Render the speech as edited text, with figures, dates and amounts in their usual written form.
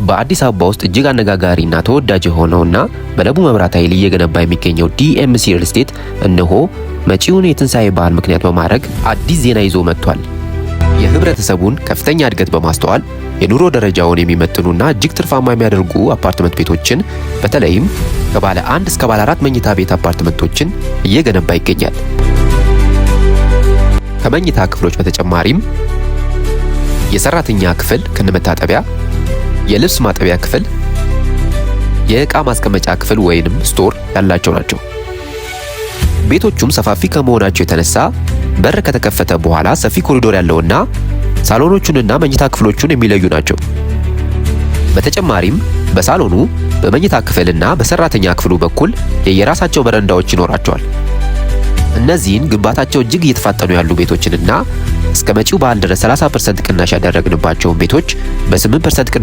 በአዲስ አበባ ውስጥ እጅግ አነጋጋሪና ተወዳጅ የሆነውና በለቡ መብራት ኃይል እየገነባ የሚገኘው ዲኤምሲ ሪል ስቴት እነሆ መጪውን የትንሣኤ በዓል ምክንያት በማድረግ አዲስ ዜና ይዞ መጥቷል። የህብረተሰቡን ከፍተኛ እድገት በማስተዋል የኑሮ ደረጃውን የሚመጥኑና እጅግ ትርፋማ የሚያደርጉ አፓርትመንት ቤቶችን በተለይም ከባለ 1 እስከ ባለ 4 መኝታ ቤት አፓርትመንቶችን እየገነባ ይገኛል። ከመኝታ ክፍሎች በተጨማሪም የሰራተኛ ክፍል ከነመታጠቢያ፣ የልብስ ማጠቢያ ክፍል፣ የዕቃ ማስቀመጫ ክፍል ወይንም ስቶር ያላቸው ናቸው። ቤቶቹም ሰፋፊ ከመሆናቸው የተነሳ በር ከተከፈተ በኋላ ሰፊ ኮሪዶር ያለውና ሳሎኖቹንና መኝታ ክፍሎቹን የሚለዩ ናቸው። በተጨማሪም በሳሎኑ በመኝታ ክፍልና በሰራተኛ ክፍሉ በኩል የየራሳቸው በረንዳዎች ይኖራቸዋል። እነዚህን ግንባታቸው እጅግ እየተፋጠኑ ያሉ ቤቶችንና እስከ መጪው በዓል ድረስ 30% ቅናሽ ያደረግንባቸውን ቤቶች በ8% ቅድመ